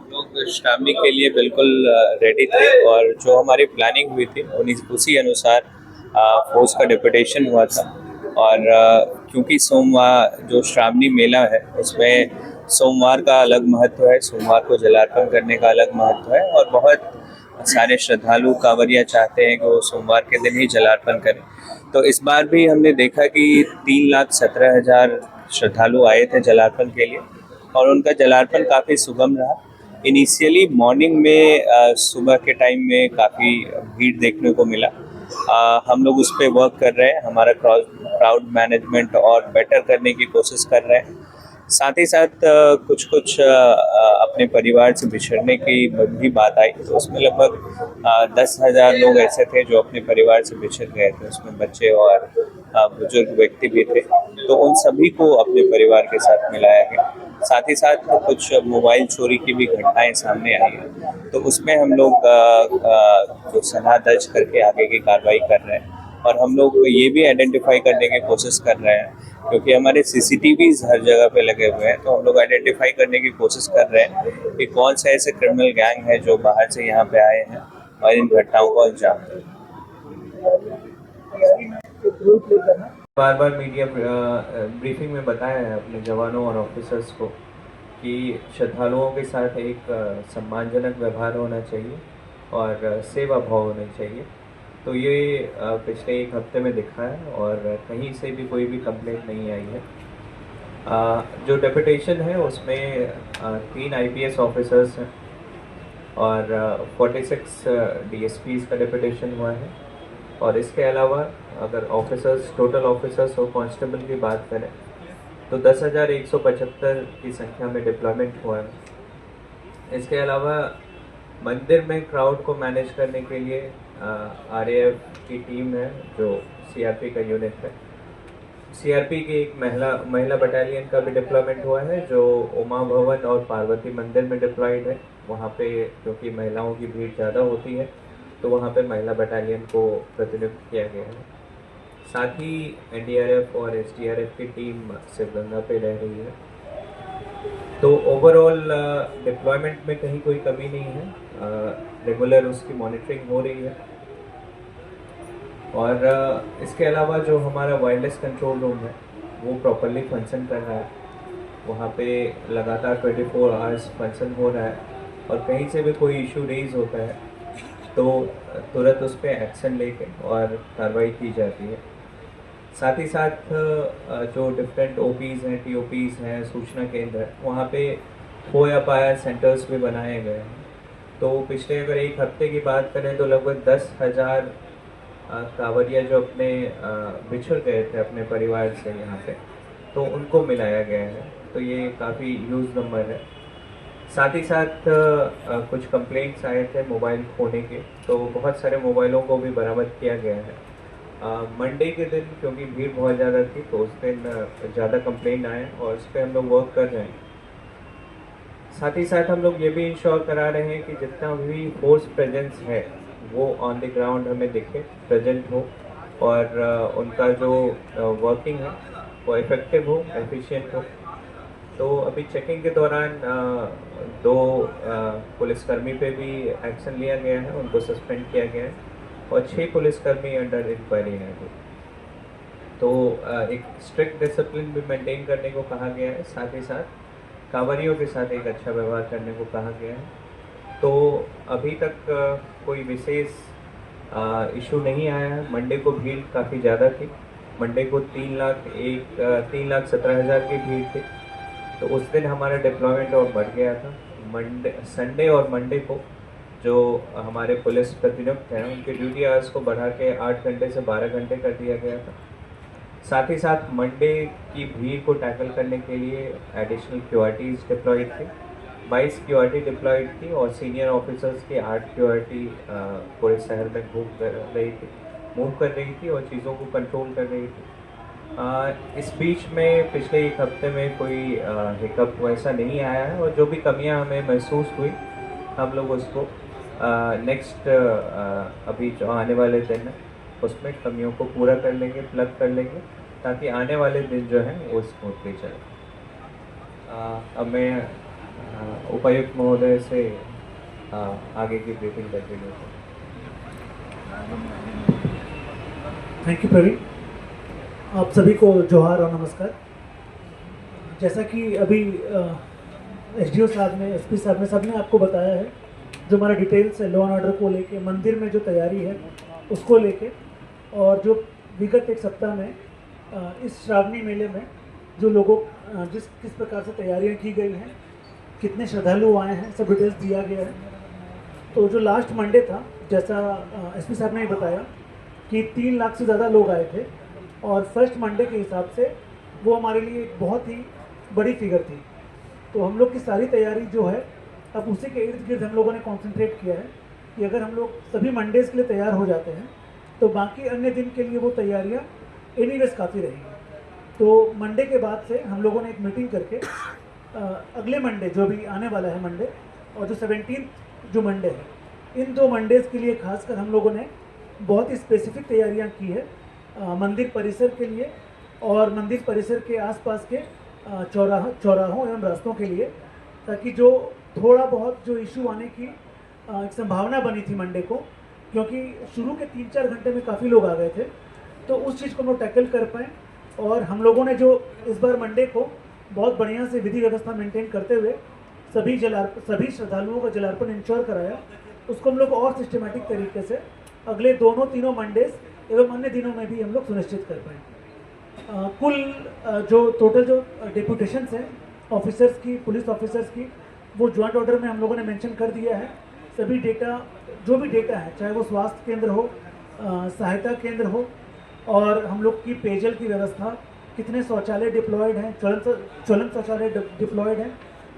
लोग श्रावणी के लिए बिल्कुल रेडी थे और जो हमारी प्लानिंग हुई थी उसी अनुसार फोर्स का डिप्यूटेशन हुआ था। और क्योंकि सोमवार जो श्रावणी मेला है उसमें सोमवार का अलग महत्व है, सोमवार को जलार्पण करने का अलग महत्व है और बहुत सारे श्रद्धालु कांवरिया चाहते हैं कि वो सोमवार के दिन ही जलार्पण करें। तो इस बार भी हमने देखा कि 3,17,000 श्रद्धालु आए थे जलार्पण के लिए और उनका जलार्पण काफ़ी सुगम रहा। इनिशियली मॉर्निंग में सुबह के टाइम में काफ़ी भीड़ देखने को मिला। हम लोग उस पर वर्क कर रहे हैं, हमारा क्राउड मैनेजमेंट और बेटर करने की कोशिश कर रहे हैं। साथ ही साथ कुछ अपने परिवार से बिछड़ने की भी बात आई, तो उसमें लगभग 10,000 लोग ऐसे थे जो अपने परिवार से बिछड़ गए थे, उसमें बच्चे और बुजुर्ग व्यक्ति भी थे। तो उन सभी को अपने परिवार के साथ मिलाया गया। साथ ही साथ कुछ मोबाइल चोरी की भी घटनाएं सामने आई हैं, तो उसमें हम लोग जो सनहा दर्ज करके आगे की कार्रवाई कर रहे हैं। और हम लोग ये भी आइडेंटिफाई करने की कोशिश कर रहे हैं, क्योंकि हमारे सीसीटीवीज हर जगह पे लगे हुए हैं, तो हम लोग आइडेंटिफाई करने की कोशिश कर रहे हैं कि कौन से ऐसे क्रिमिनल गैंग है जो बाहर से यहाँ पे आए हैं और इन घटनाओं को अंजाम दें। बार बार मीडिया ब्रीफिंग में बताया है अपने जवानों और ऑफिसर्स को कि श्रद्धालुओं के साथ एक सम्मानजनक व्यवहार होना चाहिए और सेवा भाव होना चाहिए। तो ये पिछले एक हफ्ते में दिखा है और कहीं से भी कोई भी कंप्लेंट नहीं आई है। जो डेपुटेशन है उसमें 3 IPS ऑफिसर्स हैं और 46 DSPs का डेपुटेशन हुआ है। और इसके अलावा अगर ऑफिसर्स, टोटल ऑफिसर्स और कांस्टेबल की बात करें तो 10,175 की संख्या में डिप्लॉयमेंट हुआ है। इसके अलावा मंदिर में क्राउड को मैनेज करने के लिए RAF की टीम है, जो CRP का यूनिट है। CRP की एक महिला बटालियन का भी डिप्लॉयमेंट हुआ है, जो उमा भवन और पार्वती मंदिर में डिप्लॉयड है। वहाँ पे क्योंकि महिलाओं की भीड़ ज़्यादा होती है, तो वहाँ पे महिला बटालियन को प्रतिनियुक्त किया गया है। साथ ही NDRF और SDRF की टीम शिवगंगा पे रह रही है। तो ओवरऑल डिप्लॉयमेंट में कहीं कोई कमी नहीं है, रेगुलर उसकी मॉनिटरिंग हो रही है। और इसके अलावा जो हमारा वायरलेस कंट्रोल रूम है वो प्रॉपरली फंक्शन कर रहा है। वहाँ पे लगातार 24 आवर्स फंक्शन हो रहा है और कहीं से भी कोई इशू रेज होता है तो तुरंत उस पर एक्शन लेके और कार्रवाई की जाती है। साथ ही साथ जो डिफरेंट OPs हैं, TOPs हैं, सूचना केंद्र है, वहाँ पे खोया पाया सेंटर्स भी बनाए गए हैं। तो पिछले अगर एक हफ्ते की बात करें तो लगभग 10,000 कांवरिया जो अपने बिछड़ गए थे अपने परिवार से यहाँ पे, तो उनको मिलाया गया है। तो ये काफ़ी ह्यूज नंबर है। साथ ही साथ कुछ कंप्लेंट्स आए थे मोबाइल खोने के, तो बहुत सारे मोबाइलों को भी बरामद किया गया है। मंडे के दिन क्योंकि भीड़ बहुत ज़्यादा थी, तो उस दिन ज़्यादा कंप्लेंट आए और उस पर हम लोग वर्क कर रहे हैं। साथ ही साथ हम लोग ये भी इंश्योर करा रहे हैं कि जितना भी फोर्स प्रेजेंस है वो ऑन द ग्राउंड हमें दिखे, प्रेजेंट हो और उनका जो वर्किंग है वो इफेक्टिव हो, एफिशिएंट हो। तो अभी चेकिंग के दौरान 2 पुलिसकर्मी पे भी एक्शन लिया गया है, उनको सस्पेंड किया गया है और 6 पुलिसकर्मी अंडर इंक्वायरी हैं अभी। तो एक स्ट्रिक्ट डिसिप्लिन भी मेंटेन करने को कहा गया है। साथ ही साथ कांवरियों के साथ एक अच्छा व्यवहार करने को कहा गया है। तो अभी तक कोई विशेष इशू नहीं आया है। मंडे को भीड़ काफ़ी ज़्यादा थी। मंडे को 3,17,000 की भीड़ थी, तो उस दिन हमारा डिप्लॉयमेंट और बढ़ गया था। संडे और मंडे को जो हमारे पुलिस प्रतिनियुक्त हैं उनके ड्यूटी आवर्स को बढ़ा के 8 घंटे से 12 घंटे कर दिया गया था। साथ ही साथ मंडे की भीड़ को टैकल करने के लिए एडिशनल QRTs डिप्लॉयड थी। 22 QRT डिप्लॉयड थी और सीनियर ऑफिसर्स की 8 QRT पूरे शहर में मूव कर रही थी और चीज़ों को कंट्रोल कर रही थी। इस बीच में पिछले एक हफ्ते में कोई हिकअप वैसा नहीं आया है और जो भी कमियां हमें महसूस हुई हम लोग उसको नेक्स्ट अभी जो आने वाले दिन है उसमें कमियों को पूरा कर लेंगे, प्लग कर लेंगे, ताकि आने वाले दिन जो है वो स्मूथली चले। अब मैं उपायुक्त महोदय से आगे की ब्रीफिंग कंटिन्यू करूँ। Thank you Praveen. आप सभी को जोहार और नमस्कार। जैसा कि अभी एसडीओ साहब ने, एसपी साहब ने, सबने आपको बताया है, जो हमारा डिटेल्स है लॉ एंड ऑर्डर को लेके, मंदिर में जो तैयारी है उसको लेके, और जो विगत एक सप्ताह में इस श्रावणी मेले में जो लोगों किस प्रकार से तैयारियां की गई हैं, कितने श्रद्धालु आए हैं, सब डिटेल्स दिया गया है। तो जो लास्ट मंडे था, जैसा एसपी साहब ने बताया कि 3 लाख से ज़्यादा लोग आए थे, और फर्स्ट मंडे के हिसाब से वो हमारे लिए एक बहुत ही बड़ी फिगर थी। तो हम लोग की सारी तैयारी जो है अब उसी के इर्द गिर्द हम लोगों ने कॉन्सेंट्रेट किया है कि अगर हम लोग सभी मंडेज़ के लिए तैयार हो जाते हैं तो बाकी अन्य दिन के लिए वो तैयारियाँ एनीवेज काफ़ी रहेंगी। तो मंडे के बाद से हम लोगों ने एक मीटिंग करके अगले मंडे जो भी आने वाला है मंडे, और जो 17 जो मंडे है, इन 2 मंडेज़ के लिए खासकर हम लोगों ने बहुत ही स्पेसिफिक तैयारियां की है मंदिर परिसर के लिए और मंदिर परिसर के आसपास के चौराहों एवं रास्तों के लिए, ताकि जो थोड़ा बहुत जो इशू आने की एक संभावना बनी थी मंडे को, क्योंकि शुरू के 3-4 घंटे में काफ़ी लोग आ गए थे, तो उस चीज़ को हम लोग टैकल कर पाएँ। और हम लोगों ने जो इस बार मंडे को बहुत बढ़िया से विधि व्यवस्था मेंटेन करते हुए सभी श्रद्धालुओं का जलार्पण इंश्योर कराया, उसको हम लोग और सिस्टमेटिक तरीके से अगले 2-3 मंडेज एवं अन्य दिनों में भी हम लोग सुनिश्चित कर पाएँ। कुल जो टोटल जो डेपुटेशंस हैं ऑफिसर्स की, पुलिस ऑफिसर्स की, वो जॉइंट ऑर्डर में हम लोगों ने मेंशन कर दिया है। सभी डेटा, जो भी डेटा है, चाहे वो स्वास्थ्य केंद्र हो, सहायता केंद्र हो, और हम लोग की पेयजल की व्यवस्था, कितने शौचालय डिप्लॉयड हैं, ज्वलन शौचालय डिप्लॉयड हैं,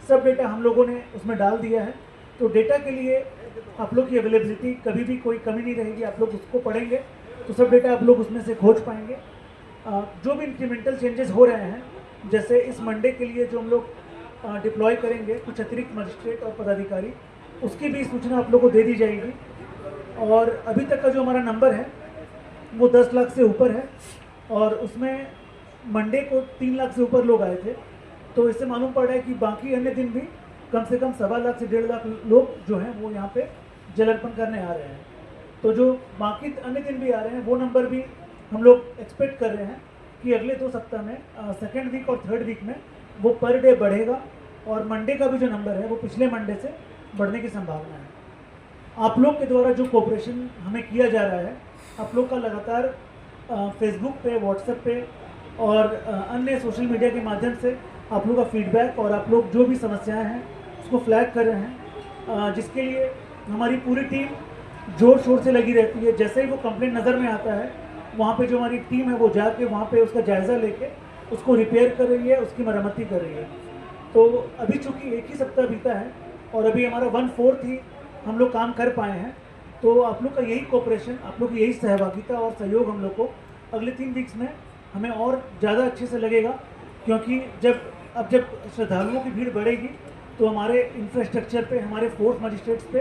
सब डेटा हम लोगों ने उसमें डाल दिया है। तो डेटा के लिए आप लोग की अवेलेबिलिटी, कभी भी कोई कमी नहीं रहेगी। आप लोग उसको पढ़ेंगे तो सब डेटा आप लोग उसमें से खोज पाएंगे। जो भी इंक्रीमेंटल चेंजेस हो रहे हैं, जैसे इस मंडे के लिए जो हम लोग डिप्लॉय करेंगे कुछ अतिरिक्त मजिस्ट्रेट और पदाधिकारी, उसकी भी सूचना आप लोग को दे दी जाएगी। और अभी तक का जो हमारा नंबर है वो 10 लाख से ऊपर है, और उसमें मंडे को 3 लाख से ऊपर लोग आए थे। तो इससे मालूम पड़ रहा है कि बाकी अन्य दिन भी कम से कम 1.25 लाख से 1.5 लाख लोग जो हैं वो यहाँ पे जलार्पण करने आ रहे हैं। तो जो बाकी अन्य दिन भी आ रहे हैं, वो नंबर भी हम लोग एक्सपेक्ट कर रहे हैं कि अगले 2 सप्ताह में, सेकेंड वीक और थर्ड वीक में वो पर डे बढ़ेगा, और मंडे का भी जो नंबर है वो पिछले मंडे से बढ़ने की संभावना है। आप लोग के द्वारा जो कोऑपरेशन हमें किया जा रहा है, आप लोग का लगातार फेसबुक पे, व्हाट्सएप पे और अन्य सोशल मीडिया के माध्यम से आप लोग का फीडबैक, और आप लोग जो भी समस्याएं हैं उसको फ्लैग कर रहे हैं, जिसके लिए हमारी पूरी टीम जोर शोर से लगी रहती है। जैसे ही वो कंप्लेंट नज़र में आता है, वहाँ पे जो हमारी टीम है वो जाके वहाँ पे उसका जायज़ा लेके उसको रिपेयर कर रही है, उसकी मरम्मती कर रही है। तो अभी चूँकि एक ही सप्ताह बीता है और अभी हमारा 1/4 ही हम लोग काम कर पाए हैं, तो आप लोग का यही कोऑपरेशन, आप लोग की यही सहभागिता और सहयोग हम लोग को अगले 3 वीक्स में हमें और ज़्यादा अच्छे से लगेगा, क्योंकि जब श्रद्धालुओं की भीड़ बढ़ेगी तो हमारे इंफ्रास्ट्रक्चर पे, हमारे फोर्स मजिस्ट्रेट्स पे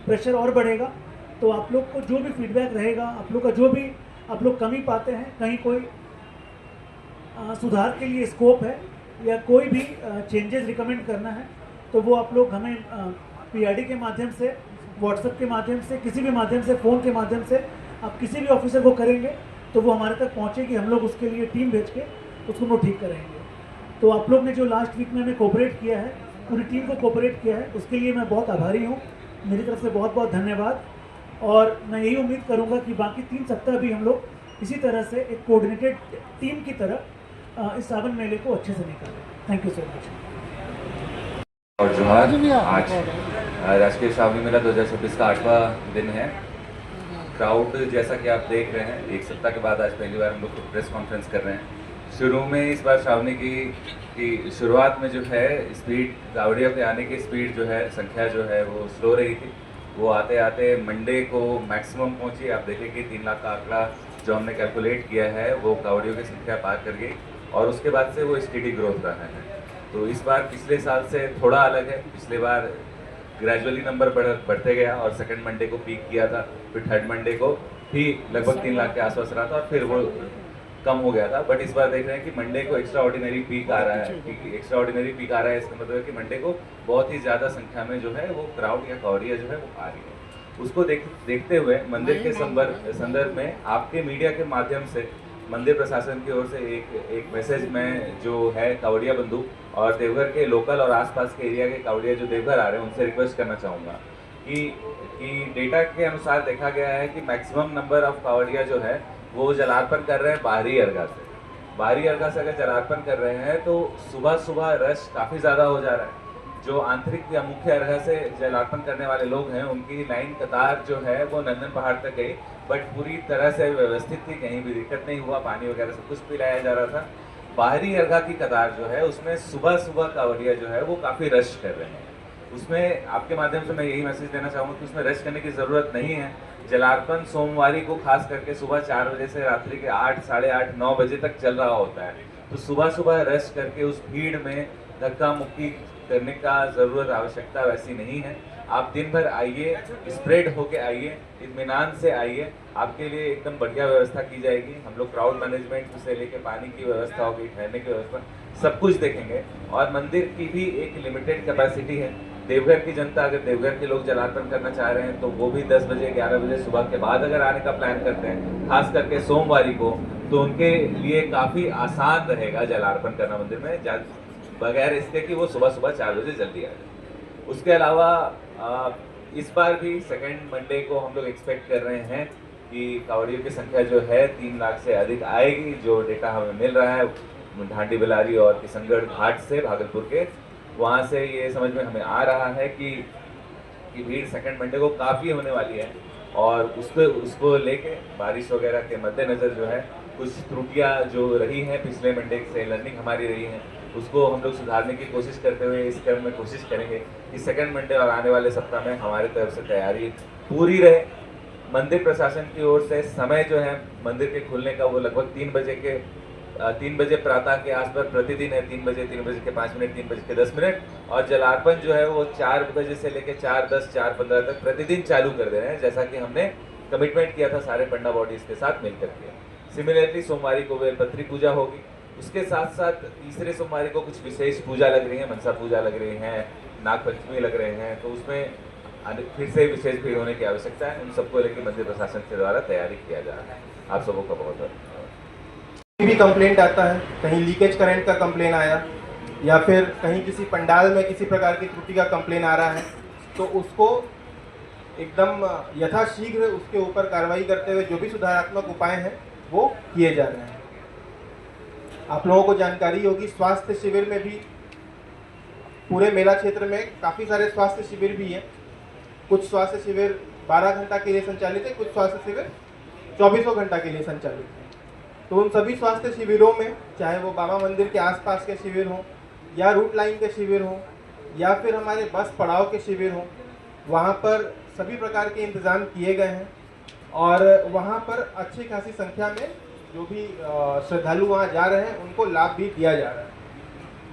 प्रेशर और बढ़ेगा। तो आप लोग को जो भी फीडबैक रहेगा, आप लोग का जो भी आप लोग कमी पाते हैं, कहीं कोई सुधार के लिए स्कोप है या कोई भी चेंजेस रिकमेंड करना है, तो वो आप लोग हमें पीआरडी के माध्यम से, व्हाट्सएप के माध्यम से, किसी भी माध्यम से, फ़ोन के माध्यम से आप किसी भी ऑफिसर को करेंगे तो वो हमारे तक पहुँचेगी। हम लोग उसके लिए टीम भेज के उसको हम लोग ठीक करेंगे। तो आप लोग ने जो लास्ट वीक में हमें कोऑपरेट किया है, पूरी टीम को कोऑपरेट किया है, उसके लिए मैं बहुत आभारी हूँ। मेरी तरफ से बहुत बहुत धन्यवाद। और मैं यही उम्मीद करूँगा कि बाकी 3 सप्ताह भी हम लोग इसी तरह से एक कोऑर्डिनेटेड टीम की तरह इस सावन मेले को अच्छे से निकालें। Thank you so much. और जोहार। आज राष्ट्रीय श्रावणी मेला 2026 का 8वां दिन है। क्राउड जैसा कि आप देख रहे हैं, एक सप्ताह के बाद आज पहली बार हम लोग प्रेस कॉन्फ्रेंस कर रहे हैं। शुरू में इस बार श्रावणी की शुरुआत में जो है स्पीड, कावड़िया पे आने की स्पीड जो है, संख्या जो है वो स्लो रही थी। वो आते आते मंडे को मैक्सिमम पहुंची। आप देखिए कि 3 लाख का आंकड़ा जो हमने कैलकुलेट किया है वो कावड़ियों की संख्या पार कर गई, और उसके बाद से वो स्टेडी ग्रोथ रहा है। तो इस बार पिछले साल से थोड़ा अलग है। पिछले बार ग्रेजुअली नंबर बढ़ते गया और सेकंड मंडे को पीक किया था, फिर थर्ड मंडे को भी लगभग 3 लाख के आसपास रहा था और फिर वो कम हो गया था। बट इस बार देख रहे हैं कि मंडे को एक्स्ट्रा ऑर्डिनरी पीक आ रहा है। एक्स्ट्रा ऑर्डिनरी पीक आ रहा है इसका मतलब है कि मंडे को बहुत ही ज़्यादा संख्या में जो है वो क्राउड या कावड़िया जो है वो आ रही है। उसको देखते हुए मंदिर के संदर्भ में आपके मीडिया के माध्यम से मंदिर प्रशासन की ओर से एक मैसेज मैं जो है कावड़िया बंधु और देवघर के लोकल और आसपास के एरिया के कावड़िया जो देवघर आ रहे हैं उनसे रिक्वेस्ट करना चाहूँगा कि डेटा के अनुसार देखा गया है कि मैक्सिमम नंबर ऑफ कावड़िया जो है वो जलार्पण कर रहे हैं बाहरी अरगा से। बाहरी अरगा से अगर जलार्पण कर रहे हैं तो सुबह सुबह रश काफ़ी ज़्यादा हो जा रहा है। जो आंतरिक या मुख्य अरगा से जलार्पण करने वाले लोग हैं उनकी लाइन कतार जो है वो नंदन पहाड़ तक गई, बट पूरी तरह से व्यवस्थित थी, कहीं भी दिक्कत नहीं हुआ, पानी वगैरह सब कुछ पिलाया जा रहा था। बाहरी अरगा की कतार जो है उसमें सुबह सुबह कावड़िया जो है वो काफ़ी रश कर रहे हैं। उसमें आपके माध्यम से मैं यही मैसेज देना चाहूँगा कि उसमें रश करने की ज़रूरत नहीं है। जलार्पण सोमवारी को खास करके सुबह 4 बजे से रात्रि के 8, साढ़े 8, 9 बजे तक चल रहा होता है। तो सुबह सुबह रश करके उस भीड़ में धक्का मुक्की करने का ज़रूरत आवश्यकता वैसी नहीं है। आप दिन भर आइए, स्प्रेड होके आइए, इत्मीनान से आइए, आपके लिए एकदम बढ़िया व्यवस्था की जाएगी। हम लोग क्राउड मैनेजमेंट से लेकर पानी की व्यवस्था होगी, ठहरने की व्यवस्था, सब कुछ देखेंगे। और मंदिर की भी एक लिमिटेड कैपेसिटी है। देवघर की जनता, अगर देवघर के लोग जलार्पण करना चाह रहे हैं तो वो भी 10 बजे 11 बजे सुबह के बाद अगर आने का प्लान करते हैं, खास करके सोमवारी को, तो उनके लिए काफ़ी आसान रहेगा जलार्पण करना मंदिर में, बगैर इसके कि वो सुबह सुबह 4 बजे जल्दी आ जाए। उसके अलावा इस बार भी सेकेंड मंडे को हम लोग एक्सपेक्ट कर रहे हैं कि कावड़ियों की संख्या जो है 3 लाख से अधिक आएगी। जो डेटा हमें मिल रहा है ढांडी बिलारी और किशनगढ़ घाट से, भागलपुर के, वहाँ से ये समझ में हमें आ रहा है कि भीड़ सेकंड मंडे को काफ़ी होने वाली है। और उसको लेके बारिश वगैरह के मद्देनज़र जो है कुछ त्रुटियाँ जो रही हैं पिछले मंडे से, लर्निंग हमारी रही है, उसको हम लोग सुधारने की कोशिश करते हुए इस क्रम में कोशिश करेंगे कि सेकंड मंडे और आने वाले सप्ताह में हमारे तरफ से तैयारी पूरी रहे। मंदिर प्रशासन की ओर से समय जो है मंदिर के खुलने का वो लगभग 3 बजे प्रातः के आसपास प्रतिदिन है। 3 बजे के 5 मिनट, 3 बजे के 10 मिनट, और जलार्पण जो है वो 4 बजे से लेकर 4:10, 4:15 तक प्रतिदिन चालू कर दे रहे हैं, जैसा कि हमने कमिटमेंट किया था सारे पंडा बॉडीज के साथ मिलकर के। सिमिलरली सोमवारी को बेलपत्री पूजा होगी। उसके साथ साथ तीसरे सोमवारी को कुछ विशेष पूजा लग रही है, मनसा पूजा लग रही है, नाग पंचमी लग रहे हैं, तो उसमें फिर से विशेष भीड़ होने की आवश्यकता है। उन सबको लेकर मंदिर प्रशासन के द्वारा तैयारी किया जा रहा है। आप सबों का बहुत बहुत भी कंप्लेंट आता है, कहीं लीकेज करंट का कंप्लेन आया या फिर कहीं किसी पंडाल में किसी प्रकार की त्रुटि का कंप्लेन आ रहा है, तो उसको एकदम यथाशीघ्र उसके ऊपर कार्रवाई करते हुए जो भी सुधारात्मक उपाय हैं वो किए जा रहे हैं। आप लोगों को जानकारी होगी, स्वास्थ्य शिविर में भी पूरे मेला क्षेत्र में काफ़ी सारे स्वास्थ्य शिविर भी हैं। कुछ स्वास्थ्य शिविर 12 घंटा के लिए संचालित है, कुछ स्वास्थ्य शिविर 24 घंटा के लिए संचालित है। तो उन सभी स्वास्थ्य शिविरों में, चाहे वो बाबा मंदिर के आसपास के शिविर हों या रूट लाइन के शिविर हों या फिर हमारे बस पड़ाव के शिविर हों, वहाँ पर सभी प्रकार के इंतज़ाम किए गए हैं और वहाँ पर अच्छी खासी संख्या में जो भी श्रद्धालु वहाँ जा रहे हैं उनको लाभ भी दिया जा रहा है।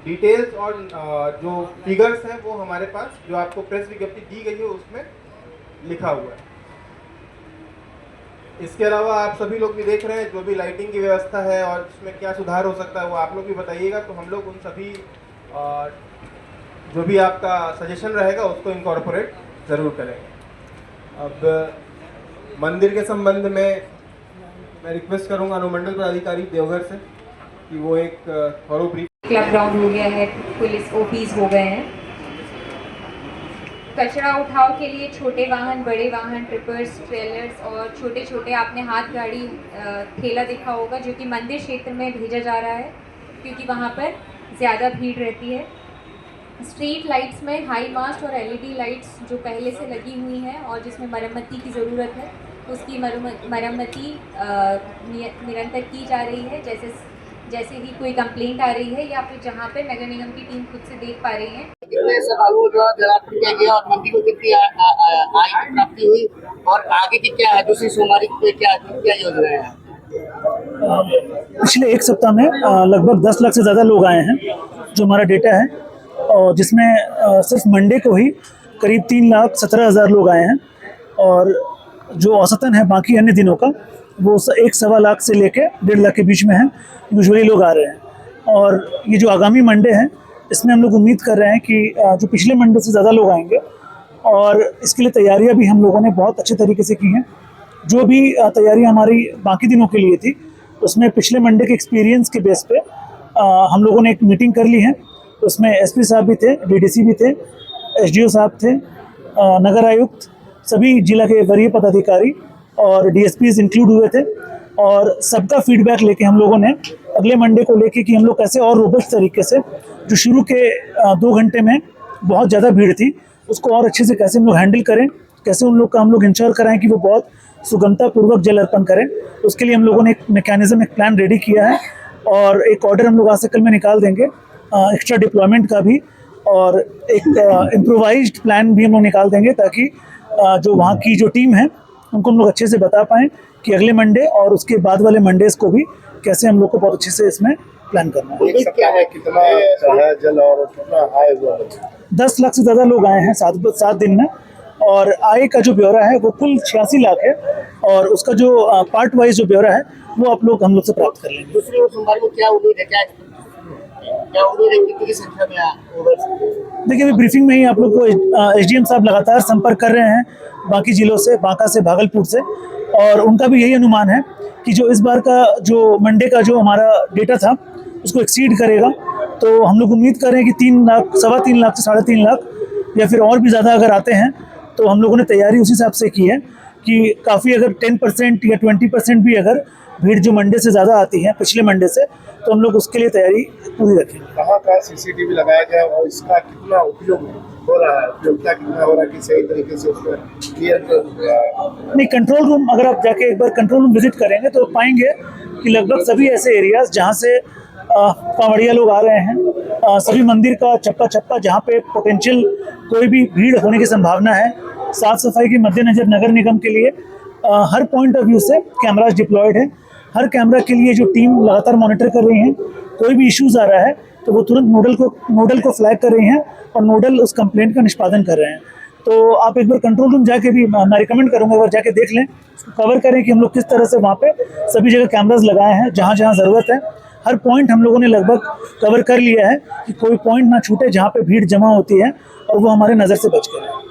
डिटेल्स और जो फिगर्स हैं वो हमारे पास, जो आपको प्रेस विज्ञप्ति दी गई है उसमें लिखा हुआ है। इसके अलावा आप सभी लोग भी देख रहे हैं जो भी लाइटिंग की व्यवस्था है और इसमें क्या सुधार हो सकता है वो आप लोग भी बताइएगा, तो हम लोग उन सभी जो भी आपका सजेशन रहेगा उसको इनकॉर्पोरेट ज़रूर करेंगे। अब मंदिर के संबंध में मैं रिक्वेस्ट करूंगा अनुमंडल पदाधिकारी देवघर से कि वो एक थॉरो ब्रीफ। क्लब ग्राउंड हो गया है, पुलिस ओपीज हो गए हैं। कचरा उठाव के लिए छोटे वाहन, बड़े वाहन, ट्रिपर्स, ट्रेलर्स और छोटे छोटे आपने हाथ गाड़ी ठेला देखा होगा जो कि मंदिर क्षेत्र में भेजा जा रहा है क्योंकि वहाँ पर ज़्यादा भीड़ रहती है। स्ट्रीट लाइट्स में हाई मास्ट और एलईडी लाइट्स जो पहले से लगी हुई हैं और जिसमें मरम्मती की ज़रूरत है, उसकी मरम्मती निरंतर की जा रही है। जैसे ही कोई कंप्लेंट आ रही है या फिर जहाँ पे नगर निगम की टीम खुद से देख पा रही है। कितने श्रद्धालुओं जो जलार्पण किया गया और मंदिर को कितनी आय प्राप्ति हुई और आगे की क्या है, दूसरी सोमवारी पे क्या योजना है? पिछले एक सप्ताह में लगभग 10 लाख से ज़्यादा लोग आए हैं जो हमारा डेटा है, और जिसमें सिर्फ मंडे को ही करीब 3,17,000 लोग आए हैं और जो औसतन है बाकी अन्य दिनों का वो 1-1.25 लाख से लेके 1.5 लाख के बीच में है यूजुअली लोग आ रहे हैं। और ये जो आगामी मंडे है इसमें हम लोग उम्मीद कर रहे हैं कि जो पिछले मंडे से ज़्यादा लोग आएंगे और इसके लिए तैयारियां भी हम लोगों ने बहुत अच्छे तरीके से की हैं। जो भी तैयारियां हमारी बाकी दिनों के लिए थी उसमें पिछले मंडे के एक्सपीरियंस के बेस पे हम लोगों ने एक मीटिंग कर ली है। उसमें एसपी साहब भी थे, डीडीसी भी थे, एसडीओ साहब थे, नगर आयुक्त, सभी जिला के वरीय पदाधिकारी और डीएसपीज इंक्लूड हुए थे और सबका फीडबैक लेके हम लोगों ने अगले मंडे को लेके कि हम लोग कैसे और रोबस्ट तरीके से जो शुरू के 2 घंटे में बहुत ज़्यादा भीड़ थी उसको और अच्छे से कैसे हम लोग हैंडल करें, कैसे उन लोग का हम लोग इंश्योर कराएं कि वो बहुत सुगमतापूर्वक जल अर्पण करें। उसके लिए हम लोगों ने एक मैकेनिज्म, एक प्लान रेडी किया है और एक ऑर्डर हम लोग आज से कल में निकाल देंगे एक्स्ट्रा डिप्लॉयमेंट का भी, और एक इम्प्रोवाइज्ड प्लान भी हम लोग निकाल देंगे ताकि जो वहाँ की जो टीम है उनको हम लोग अच्छे से बता पाएँ कि अगले मंडे और उसके बाद वाले मंडेज़ को भी कैसे हम लोग को बहुत अच्छे से इसमें प्लान करना है। क्या है, कितना है जल और कितना आए हुआ है? 10 लाख से ज़्यादा लोग आए हैं 7 दिन में और आय का जो ब्यौरा है वो कुल 86 लाख है और उसका जो पार्ट वाइज जो ब्यौरा है वो आप लोग हम लोग से प्राप्त कर लेंगे। दूसरी ओर सोमवार को क्या उम्मीद है, क्या उम्मीद है, कितनी संख्या में होगा? देखिए अभी ब्रीफिंग में ही आप लोग को एसडीएम साहब लगातार संपर्क कर रहे हैं बाकी जिलों से, बांका से, भागलपुर से, और उनका भी यही अनुमान है कि जो इस बार का जो मंडे का जो हमारा डेटा था उसको एक्सीड करेगा। तो हम लोग उम्मीद कर रहे हैं कि 3 लाख, 3.25 लाख से 3.5 लाख या फिर और भी ज़्यादा अगर आते हैं तो हम लोगों ने तैयारी उसी हिसाब से की है कि काफ़ी अगर 10% या 20% भी अगर भीड़ जो मंडे से ज़्यादा आती है पिछले मंडे से तो हम लोग उसके लिए तैयारी पूरी रखेंगे। कहाँ का सीसीटीवी लगाया गया और इसका कितना उपयोग हो रहा है, उपयोगिता कितना हो रहा है कि सही तरीके से उसको क्लियर कर? नहीं, कंट्रोल रूम अगर आप जाके एक बार कंट्रोल रूम विजिट करेंगे तो पाएंगे कि लगभग सभी ऐसे एरियाज जहाँ से कांवड़िया लोग आ रहे हैं, सभी मंदिर का चप्पा जहाँ पे पोटेंशियल कोई भी भीड़ होने की संभावना है, साफ सफाई के मद्देनजर नगर निगम के लिए हर पॉइंट ऑफ व्यू से कैमराज डिप्लॉयड है। हर कैमरा के लिए जो टीम लगातार मॉनिटर कर रही है, कोई भी इश्यूज आ रहा है तो वो तुरंत नोडल को फ्लैग कर रही हैं और नोडल उस कंप्लेंट का निष्पादन कर रहे हैं। तो आप एक बार कंट्रोल रूम जाके भी, मैं रिकमेंड करूँगा एक बार जाके देख लें, कवर करें कि हम लोग किस तरह से वहाँ पे सभी जगह कैमराज लगाए हैं, जहाँ जहाँ ज़रूरत है हर पॉइंट हम लोगों ने लगभग कवर कर लिया है कि कोई पॉइंट ना छूटे जहाँ पे भीड़ जमा होती है और वो हमारे नज़र से बच गए।